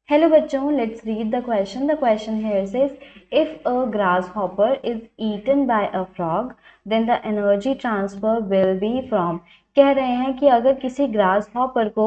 Hello बच्चों, let's read the question. The question here says, if a grasshopper is eaten by a frog, then the energy transfer will be from. कह रहे हैं कि अगर किसी grasshopper को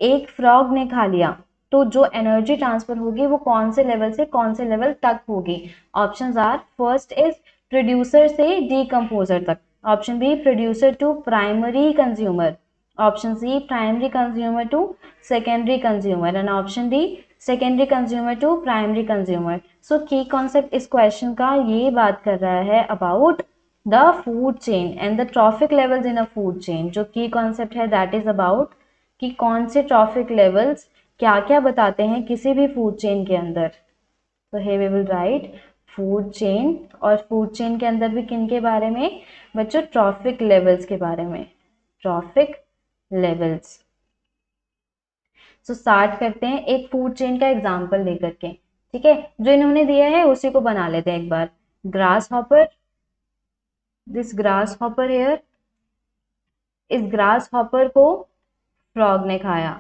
एक frog ने खा लिया तो जो एनर्जी ट्रांसफर होगी वो कौन से लेवल से कौन से लेवल तक होगी. Options are, first is producer से डीकम्पोजर तक, option B producer to primary consumer, option C primary consumer to secondary consumer, and option D secondary consumer to primary consumer. So key concept इस question का ये बात कर रहा है about the food chain and the trophic levels in a food chain. जो key concept है that is about कि कौन से trophic levels क्या क्या बताते हैं किसी भी food chain के अंदर. तो here we will write food chain, और food chain के अंदर भी किन के बारे में बच्चों, trophic levels के बारे में, trophic लेवल्स. सो स्टार्ट करते हैं एक फूड चेन का एग्जांपल लेकर के. ठीक है, जो इन्होंने दिया है उसी को बना लेते हैं एक बार. Grasshopper, this grasshopper here, इस ग्रास हॉपर को फ्रॉग ने खाया.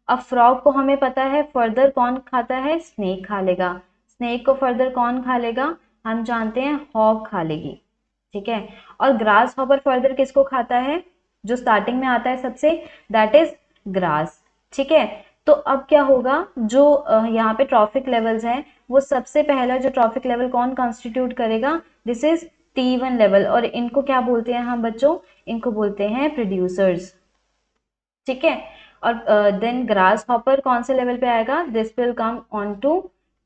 अब फ्रॉग को हमें पता है फर्दर कौन खाता है, स्नेक खा लेगा. स्नेक को फर्दर कौन खा लेगा, हम जानते हैं हॉग खा लेगी. ठीक है, और ग्रास हॉपर फर्दर किसको खाता है, जो स्टार्टिंग में आता है सबसे, दैट इज ग्रास. ठीक है, तो अब क्या होगा, जो यहाँ पे ट्रॉफिक लेवल्स हैं वो सबसे पहला जो ट्रॉफिक लेवल कौन कॉन्स्टिट्यूट करेगा, दिस इज T1 लेवल, और इनको क्या बोलते हैं हम बच्चों, इनको बोलते हैं प्रोड्यूसर्स. ठीक है, और देन ग्रास हॉपर कौन से लेवल पे आएगा, this will come on to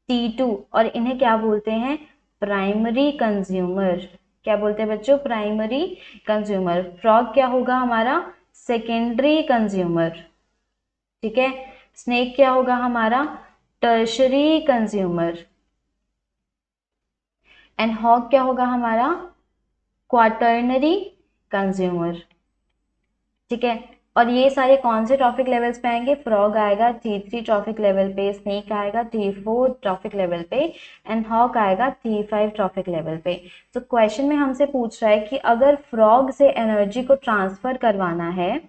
T2, और इन्हें क्या बोलते हैं, प्राइमरी कंज्यूमर. क्या बोलते हैं बच्चों, प्राइमरी कंज्यूमर. फ्रॉग क्या होगा हमारा, सेकेंडरी कंज्यूमर. ठीक है, स्नेक क्या होगा हमारा, टर्शरी कंज्यूमर, एंड हॉग क्या होगा हमारा, क्वाटर्नरी कंज्यूमर. ठीक है, और ये सारे कौन से ट्रॉफिक लेवल्स पे आएंगे, फ्रॉग आएगा T3 ट्रॉफिक लेवल पे, स्नेक आएगा T4 ट्रॉफिक लेवल पे, एंड हॉक आएगा T5 ट्रॉफिक लेवल पे. तो क्वेश्चन में हमसे पूछ रहा है कि अगर फ्रॉग से एनर्जी को ट्रांसफर करवाना है,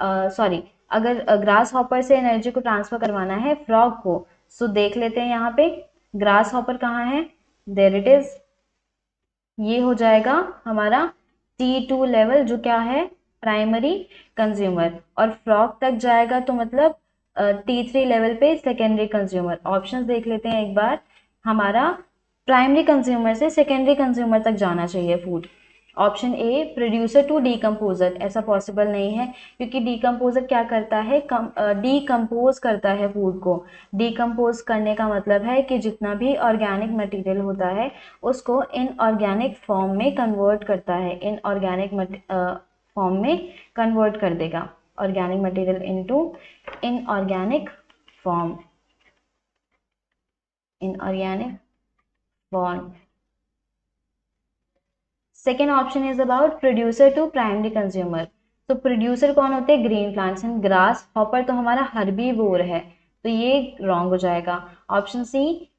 सॉरी अगर ग्रास हॉपर से एनर्जी को ट्रांसफर करवाना है फ्रॉग को, सो देख लेते हैं यहाँ पे ग्रास हॉपर कहाँ है, देयर इट इज. ये हो जाएगा हमारा T2 लेवल, जो क्या है, प्राइमरी कंज्यूमर, और फ्रॉग तक जाएगा तो मतलब T3 लेवल पे सेकेंडरी कंज्यूमर. ऑप्शंस देख लेते हैं एक बार. हमारा प्राइमरी कंज्यूमर से सेकेंडरी कंज्यूमर तक जाना चाहिए food. Option A producer to decomposer, ऐसा पॉसिबल नहीं है क्योंकि डीकम्पोजर क्या करता है, डीकम्पोज करता है फूड को. डीकम्पोज करने का मतलब है कि जितना भी ऑर्गेनिक मटेरियल होता है उसको इनऑर्गेनिक फॉर्म में कन्वर्ट करता है, इनऑर्गेनिक फॉर्म में कन्वर्ट कर देगा, organic material into inorganic form, inorganic form. Second option is about producer to primary consumer. तो प्रोड्यूसर कौन होते हैं, green plants. And grasshopper तो हमारा हर्बीवोर है, तो ये रॉन्ग हो जाएगा. Option c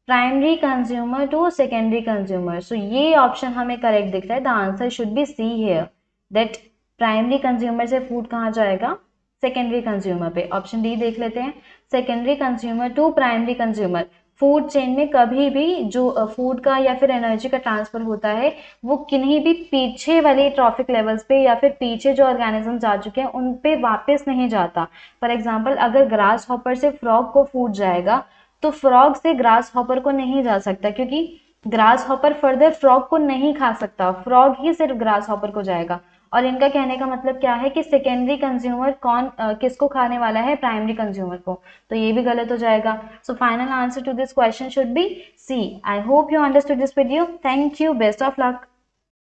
primary consumer to secondary consumer. So ये ऑप्शन हमें करेक्ट दिख रहा है. The answer should be c here, that primary consumer से फूड कहाँ जाएगा, सेकेंडरी कंज्यूमर पे. ऑप्शन डी देख लेते हैं, secondary consumer to primary consumer. Food chain में कभी भी जो फूड का या फिर एनर्जी का ट्रांसफर होता है वो किन्हीं भी पीछे वाले ट्रॉफिक लेवल्स पे या फिर पीछे जो ऑर्गेनिज्म जा चुके हैं उन पे वापस नहीं जाता. फॉर एग्जांपल अगर ग्रास हॉपर से फ्रॉग को फूड जाएगा तो फ्रॉग से ग्रास हॉपर को नहीं जा सकता, क्योंकि ग्रास हॉपर फर्दर फ्रॉग को नहीं खा सकता, फ्रॉग ही सिर्फ ग्रास हॉपर को जाएगा. और इनका कहने का मतलब क्या है कि सेकेंडरी कंज्यूमर कौन किसको खाने वाला है, प्राइमरी कंज्यूमर को. तो ये भी गलत हो जाएगा. So final answer to this question should be C. I hope you understood this video. Thank you, best of luck.